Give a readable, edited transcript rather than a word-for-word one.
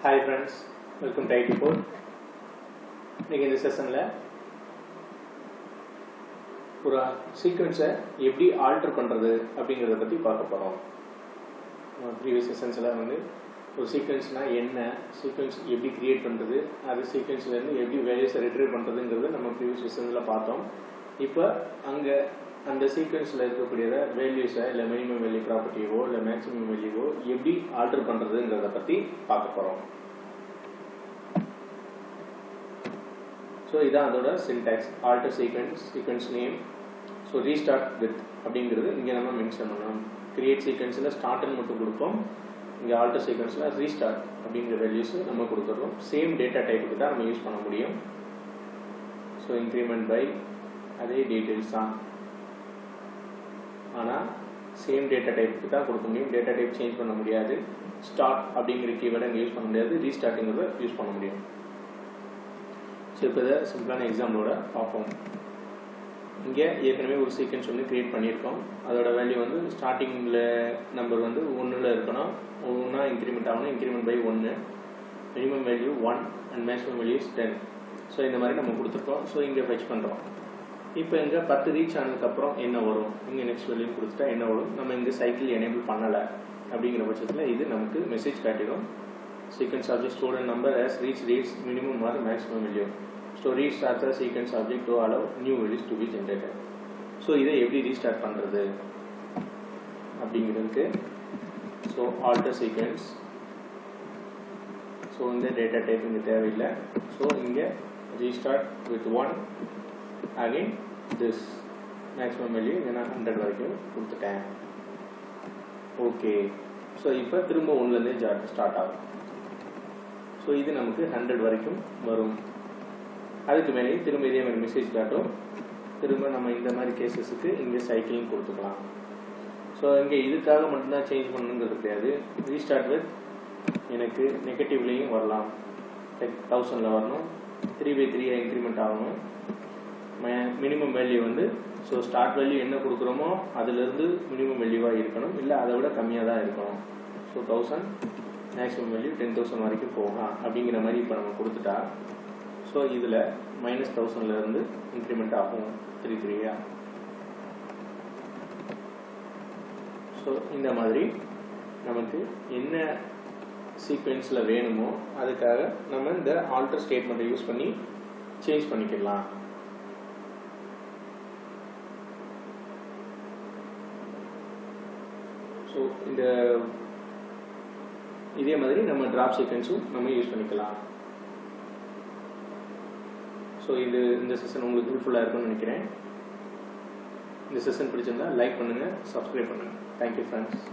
Hi friends, welcome to IT Code. இன்னைக்கு இந்த செஷனில் ஒரு சீக்வென்ஸை எப்படி ஆல்டர் பண்ணுறது அப்படிங்கிறத பற்றி பார்க்க போகிறோம். ப்ரீவியஸ் செஷன்ஸில் ஒரு சீக்வென்ஸ்னால் என்ன, சீக்வென்ஸ் எப்படி க்ரியேட் பண்ணுறது, அது சீக்வென்ஸ்லேருந்து எப்படி வேல்யூஸை ரிட்ரீவ் பண்ணுறதுங்கிறது நம்ம ப்ரீவியஸ் செஷன்ஸில் பார்த்தோம். இப்போ அங்கே அந்த சீக்வென்ஸில் இருக்கக்கூடியதை வேல்யூஸை இல்லை மினிமம் வேல்யூ ப்ராப்பர்ட்டியவோ இல்லை மேக்ஸிமம் வேல்யூவோ எப்படி ஆல்டர் பண்ணுறதுங்கிறத பற்றி பார்க்க போகிறோம். ஸோ இதான் அதோட syntax, alter sequence name. So restart with அப்படிங்கிறது இங்கே நம்ம மென்ஷன் பண்ணணும். கிரியேட் சீக்வென்ஸில் ஸ்டார்ட்னு மட்டும் கொடுப்போம். இங்கே ஆல்டர் சீக்வென்ஸில் ரீஸ்டார்ட் அப்படிங்கிற வேல்யூஸ் நம்ம கொடுத்துருவோம். சேம் டேட்டா டைப்புக்கு தான் நம்ம யூஸ் பண்ண முடியும். ஸோ இன்க்ரிமெண்ட் பை அதே டீட்டெயில்ஸ் தான், ஆனால் சேம் டேட்டா டைப்புக்கு தான் கொடுக்க முடியும். டேட்டா டைப் சேஞ்ச் பண்ண முடியாது. ஸ்டார்ட் அப்படிங்கிற கீவேர்டை இங்கே யூஸ் பண்ண முடியாது. ரீஸ்டார்ட்டுங்கிறத யூஸ் பண்ண முடியும். ஸோ இப்போ இதை சிம்பிளான எக்ஸாம்பிளோட பார்ப்போம். இங்கே ஏற்கனவே ஒரு சீக்வென்ஸ் கிரியேட் பண்ணியிருக்கோம். அதோட வேல்யூ ஸ்டார்டிங்கில் நம்பர் 1ல் இருக்கணும். ஒன்றா இன்க்ரிமெண்ட் ஆகணும். Increment by 1, minimum value 1 and maximum value 10. So இந்த மாதிரி நம்ம கொடுத்துருக்கோம். ஸோ இங்கே ஃபெச் பண்ணுறோம். இப்போ இங்கே 10 ரீச் ஆனதுக்கப்புறம் என்ன வரும், இங்கே நெக்ஸ்ட் வேல்யூ கொடுத்துட்டா என்ன வரும், நம்ம இங்கே சைக்கிள் எனேபிள் பண்ணலை அப்படிங்கிற பட்சத்தில் இது நமக்கு மெசேஜ் காட்டிடும். Sequence object stored in number as reads minimum or maximum value. So restart the sequence object to allow new values to be generated. So இதை எப்படி ரீஸ்டார்ட் பண்ணுறது அப்படிங்கிறதுக்கு ஸோ ஆல்டர் சீக்வென்ஸ். ஸோ இந்த டேட்டா டைப் இங்கே தேவையில்லை. So இங்கே restart with 1 again this maximum value இங்கே நான் 100 வரைக்கும் கொடுத்துட்டேன். ஓகே, ஸோ இப்போ திரும்ப 1லேருந்தே ஸ்டார்ட் ஆகும். ஸோ இது நமக்கு 100 வரைக்கும் வரும். அதுக்கு மேலே திரும்ப இதே மாதிரி மெசேஜ் காட்டும். திரும்ப நம்ம இந்த மாதிரி கேசஸுக்கு இங்கே சைக்கிளிங் கொடுத்துக்கலாம். ஸோ இங்கே இதுக்காக மட்டும்தான் சேஞ்ச் பண்ணணுங்கிறது கிடையாது. ரீஸ்டார்ட் வித் எனக்கு நெகட்டிவ்லேயும் வரலாம். 1000ல் வரணும். 3/3 இன்க்ரிமெண்ட் ஆகணும். Minimum value so start value என்ன கொடுக்குறோமோ அதிலிருந்து மினிமம் வேல்யூவாக இருக்கணும், இல்லை அதை விட கம்மியாக தான் இருக்கணும். ஸோ 1000 மேக்ஸிமம் வேல்யூ 10,000 வரைக்கும் போகலாம் அப்படிங்கிற மாதிரி இப்போ நம்ம கொடுத்துட்டா ஸோ இதில் -1000லேருந்து இன்க்ரிமெண்ட் ஆகும் 3/3. ஸோ இந்த மாதிரி நமக்கு என்ன சீக்வென்ஸில் வேணுமோ அதுக்காக நம்ம இந்த ஆல்டர் ஸ்டேட்மெண்ட்டை யூஸ் பண்ணி சேஞ்ச் பண்ணிக்கலாம். ஸோ இதே மாதிரி நம்ம டிராப் சீக்வென்ஸும் நம்ம யூஸ் பண்ணிக்கலாம். ஸோ இந்த செஷன் உங்களுக்கு யூஸ்ஃபுல்லாக இருக்கும்னு நினைக்கிறேன். இந்த செஷன் பிடிச்சிருந்தா லைக் பண்ணுங்கள், சப்ஸ்கிரைப் பண்ணுங்கள். Thank you friends.